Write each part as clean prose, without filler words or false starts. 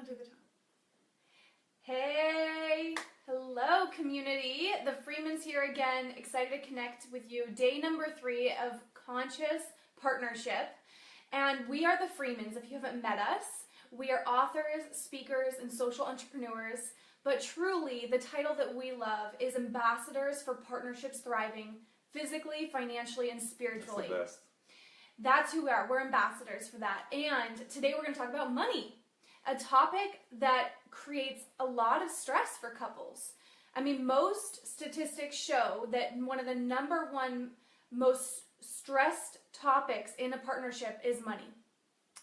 Don't do the tone. Hey, hello community. The Freemans here again, excited to connect with you. Day number 3 of Conscious Partnership. And we are the Freemans, if you haven't met us. We are authors, speakers, and social entrepreneurs. But truly, the title that we love is Ambassadors for Partnerships Thriving, physically, financially, and spiritually. That's the best. That's who we are. We're ambassadors for that. And today we're going to talk about money, a topic that creates a lot of stress for couples. I mean, most statistics show that one of the number one most stressed topics in a partnership is money.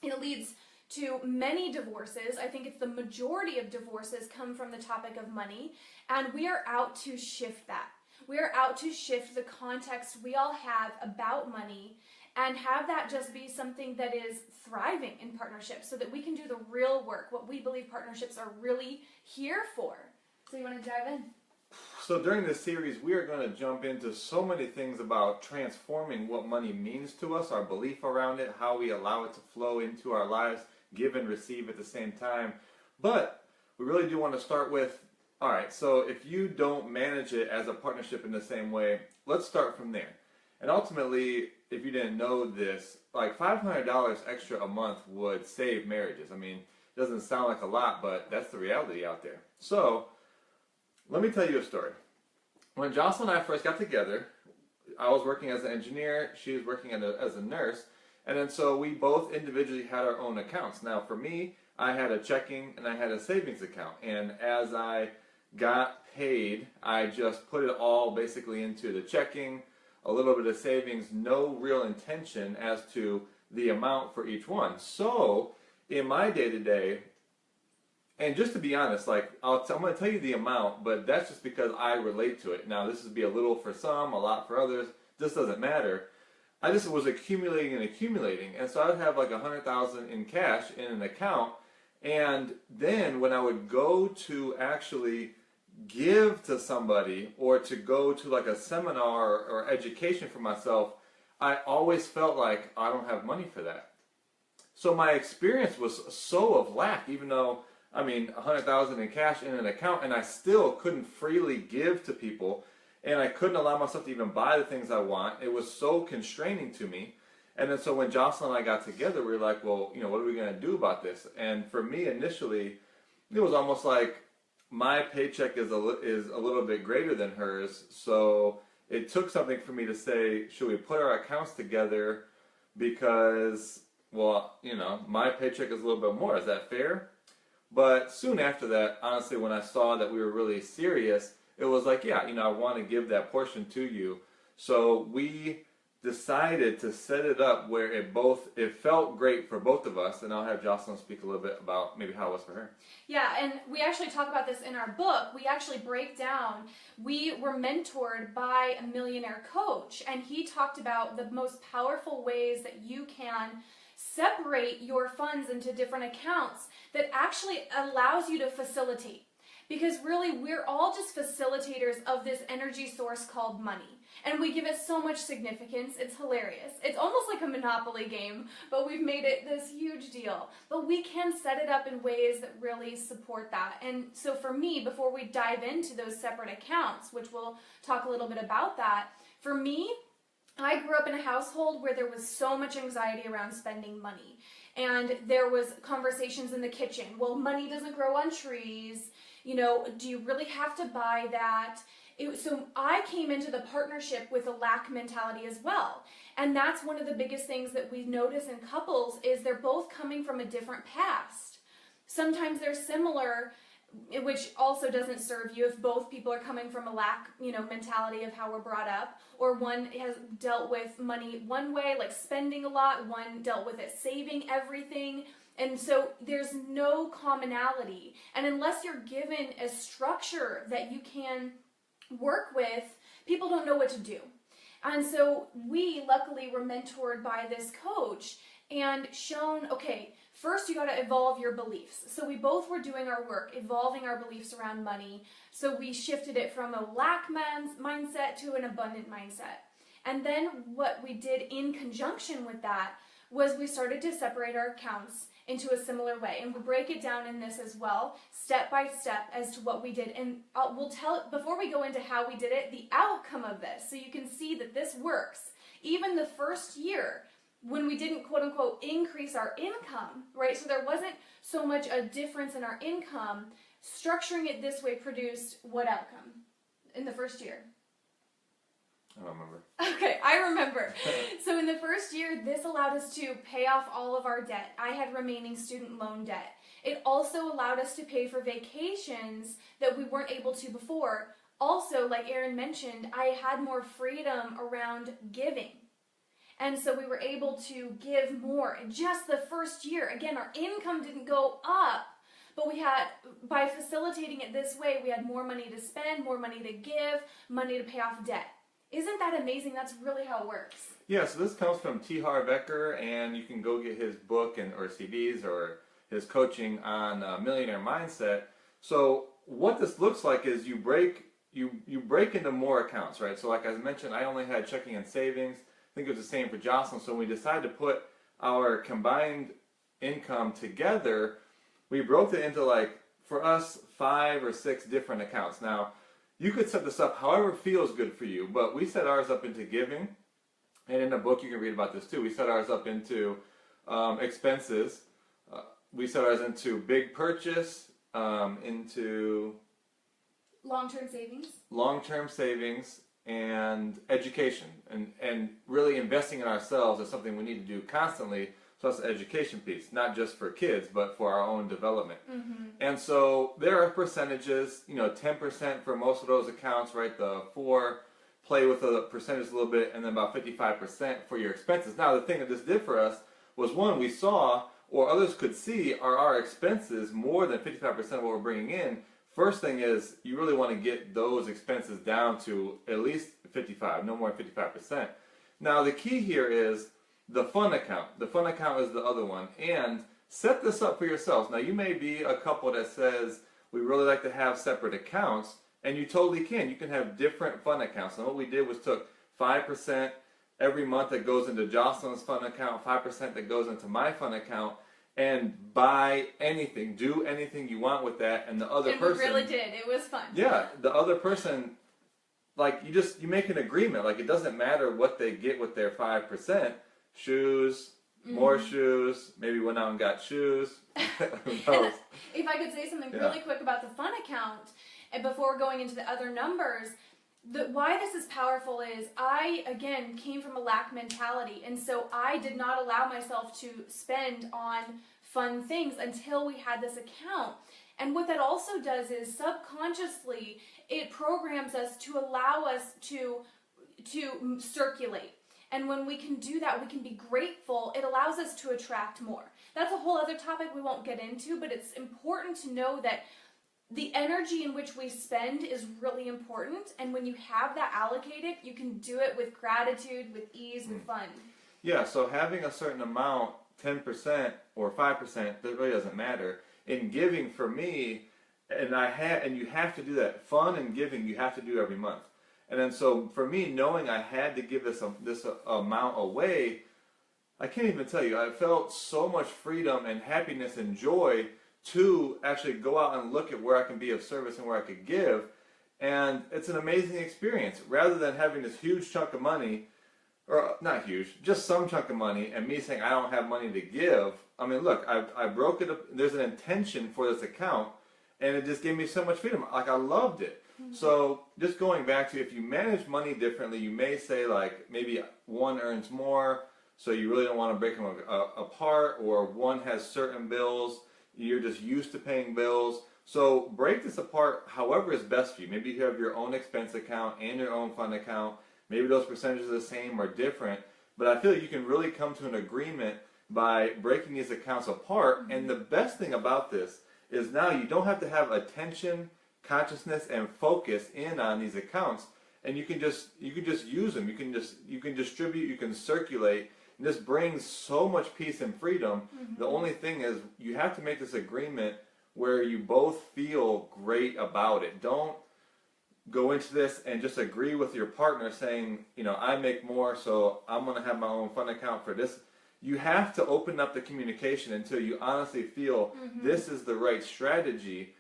It leads to many divorces. I think it's the majority of divorces come from the topic of money, and we are out to shift that. We are out to shift the context we all have about money and have that just be something that is thriving in partnerships so that we can do the real work, what we believe partnerships are really here for. So you want to dive in? So during this series, we are going to jump into so many things about transforming what money means to us, our belief around it, how we allow it to flow into our lives, give and receive at the same time. But we really do want to start with, all right, so if you don't manage it as a partnership in the same way, let's start from there. And ultimately, if you didn't know this, like $500 extra a month would save marriages. I mean, it doesn't sound like a lot, but that's the reality out there. So, let me tell you a story. When Jocelyn and I first got together, I was working as an engineer, she was working as a nurse, and then so we both individually had our own accounts. Now for me, I had a checking and I had a savings account, and as I got paid, I just put it all basically into the checking, a little bit of savings, no real intention as to the amount for each one. So in my day-to-day, and just to be honest, like I'm going to tell you the amount, but that's just because I relate to it. Now this would be a little for some, a lot for others. This doesn't matter. I just was accumulating and accumulating, and so I would have like $100,000 in cash in an account, and then when I would go to actually give to somebody or to go to like a seminar or education for myself, I always felt like I don't have money for that. So my experience was so of lack, even though I mean, $100,000 in cash in an account, and I still couldn't freely give to people, and I couldn't allow myself to even buy the things I want. It was so constraining to me. And then so when Jocelyn and I got together, we were like, well, you know, what are we going to do about this? And for me, initially, it was almost like my paycheck is a little bit greater than hers, so it took something for me to say, should we put our accounts together because, well, you know, my paycheck is a little bit more. Is that fair? But soon after that, honestly, when I saw that we were really serious, it was like, yeah, you know, I want to give that portion to you. So we decided to set it up where it felt great for both of us, and I'll have Jocelyn speak a little bit about maybe how it was for her. Yeah, and we actually talk about this in our book. We actually break down, we were mentored by a millionaire coach, and he talked about the most powerful ways that you can separate your funds into different accounts that actually allows you to facilitate. Because really, we're all just facilitators of this energy source called money. And we give it so much significance, it's hilarious. It's almost like a Monopoly game, but we've made it this huge deal. But we can set it up in ways that really support that. And so for me, before we dive into those separate accounts, which we'll talk a little bit about that, for me, I grew up in a household where there was so much anxiety around spending money. And there was conversations in the kitchen. Well, money doesn't grow on trees. You know, do you really have to buy that? So I came into the partnership with a lack mentality as well. And that's one of the biggest things that we notice in couples is they're both coming from a different past. Sometimes they're similar, which also doesn't serve you if both people are coming from a lack, you know, mentality of how we're brought up, or one has dealt with money one way, like spending a lot, one dealt with it saving everything, and so there's no commonality. And unless you're given a structure that you can work with, people don't know what to do. And so we luckily were mentored by this coach and shown, okay, first you got to evolve your beliefs. So we both were doing our work, evolving our beliefs around money. So we shifted it from a lack mindset to an abundant mindset. And then what we did in conjunction with that was we started to separate our accounts into a similar way. And we'll break it down in this as well, step by step, as to what we did. And we'll tell, before we go into how we did it, the outcome of this, so you can see that this works. Even the first year, when we didn't, quote unquote, increase our income, right? So there wasn't so much a difference in our income. Structuring it this way produced what outcome in the first year? I don't remember. Okay, I remember. So in the first year, this allowed us to pay off all of our debt. I had remaining student loan debt. It also allowed us to pay for vacations that we weren't able to before. Also, like Aaron mentioned, I had more freedom around giving. And so we were able to give more in just the first year. Again, our income didn't go up, but we had, by facilitating it this way, we had more money to spend, more money to give, money to pay off debt. Isn't that amazing? That's really how it works. Yeah, so this comes from T. Harv Eker, and you can go get his book or CDs or his coaching on Millionaire Mindset. So what this looks like is you break into more accounts, right? So like I mentioned, I only had checking and savings. I think it was the same for Jocelyn. So when we decided to put our combined income together, we broke it into, like, for us, 5 or 6 different accounts. Now, you could set this up however feels good for you, but we set ours up into giving, and in the book you can read about this too. We set ours up into expenses. We set ours into big purchase, into long-term savings, and education. And really investing in ourselves is something we need to do constantly. So that's the education piece, not just for kids, but for our own development. Mm-hmm. And so there are percentages, 10% for most of those accounts, right? The 4, play with the percentage a little bit, and then about 55% for your expenses. Now, the thing that this did for us was, one, we saw, or others could see, are our expenses more than 55% of what we're bringing in. First thing is, you really want to get those expenses down to at least 55, no more than 55%. Now, the key here is the fun account. The fun account is the other one. And set this up for yourselves. Now, you may be a couple that says, we really like to have separate accounts, and you totally can. You can have different fun accounts. And what we did was took 5% every month that goes into Jocelyn's fun account, 5% that goes into my fun account, and buy anything, do anything you want with that, and the other person... And we really did. It was fun. Yeah, the other person, like, you make an agreement. Like, it doesn't matter what they get with their 5%. Shoes, more shoes, maybe went out and got shoes. Who knows? If I could say something really quick about the fun account, and before going into the other numbers, why this is powerful is I, again, came from a lack mentality, and so I did not allow myself to spend on fun things until we had this account. And what that also does is subconsciously it programs us to allow us to circulate. And when we can do that, we can be grateful. It allows us to attract more. That's a whole other topic we won't get into, but it's important to know that the energy in which we spend is really important. And when you have that allocated, you can do it with gratitude, with ease, with fun. Yeah, so having a certain amount, 10% or 5%, that really doesn't matter. In giving, for me, and you have to do that. Fun and giving, you have to do every month. And then so for me, knowing I had to give this amount away, I can't even tell you. I felt so much freedom and happiness and joy to actually go out and look at where I can be of service and where I could give. And it's an amazing experience. Rather than having this huge chunk of money, or not huge, just some chunk of money, and me saying I don't have money to give. I mean, look, I broke it up. There's an intention for this account, and it just gave me so much freedom. Like, I loved it. So just going back to, if you manage money differently, you may say, like, maybe one earns more, so you really don't want to break them apart, or one has certain bills, you're just used to paying bills. So break this apart however is best for you. Maybe you have your own expense account and your own fund account. Maybe those percentages are the same or different, but I feel you can really come to an agreement by breaking these accounts apart. And the best thing about this is now you don't have to have attention, consciousness, and focus in on these accounts, and you can just use them. You can distribute, you can circulate, and this brings so much peace and freedom. The only thing is you have to make this agreement where you both feel great about it. Don't go into this and just agree with your partner saying, I make more, so I'm going to have my own fund account for this. you have to open up the communication until you honestly feel this is the right strategy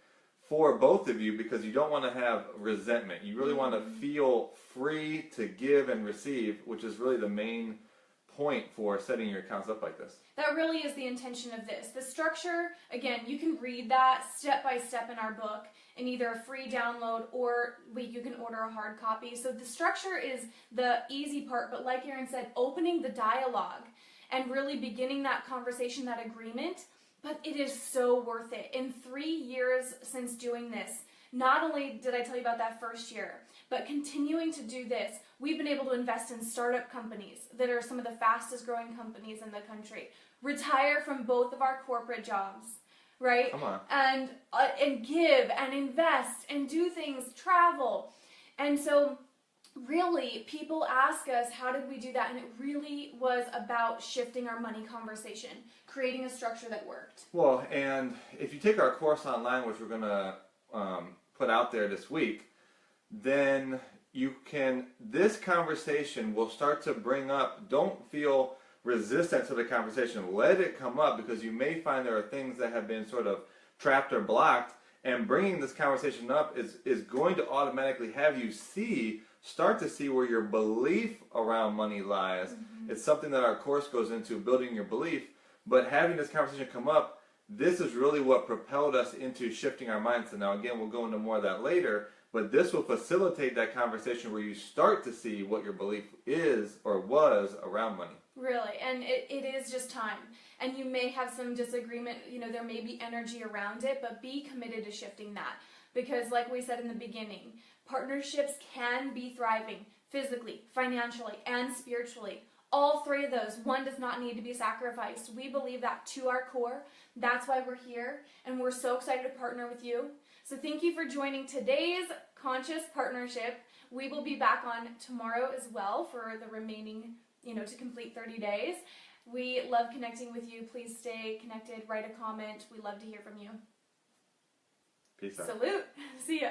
for both of you, because you don't want to have resentment. You really want to feel free to give and receive, which is really the main point for setting your accounts up like this. That really is the intention of this. The structure, again, you can read that step by step in our book in either a free download or you can order a hard copy. So the structure is the easy part, but like Aaron said, opening the dialogue and really beginning that conversation, that agreement. But it is so worth it. In 3 years since doing this, not only did I tell you about that first year, but continuing to do this, we've been able to invest in startup companies that are some of the fastest growing companies in the country, retire from both of our corporate jobs, right? Come on. And give and invest and do things, travel. And so really, people ask us, how did we do that? And it really was about shifting our money conversation, creating a structure that worked. Well, and if you take our course online, which we're going to put out there this week, then this conversation will start to bring up, don't feel resistant to the conversation. Let it come up, because you may find there are things that have been sort of trapped or blocked, and bringing this conversation up is going to automatically have you start to see where your belief around money lies. It's something that our course goes into, building your belief, but having this conversation come up, this is really what propelled us into shifting our mindset. Now again, we'll go into more of that later, but this will facilitate that conversation where you start to see what your belief is or was around money. Really, and it is just time. And you may have some disagreement, there may be energy around it, but be committed to shifting that. Because like we said in the beginning, partnerships can be thriving physically, financially, and spiritually. All three of those. One does not need to be sacrificed. We believe that to our core. That's why we're here, and we're so excited to partner with you. So thank you for joining today's Conscious Partnership. We will be back on tomorrow as well for the remaining, to complete 30 days. We love connecting with you. Please stay connected. Write a comment. We love to hear from you. Peace out. Salute. See ya.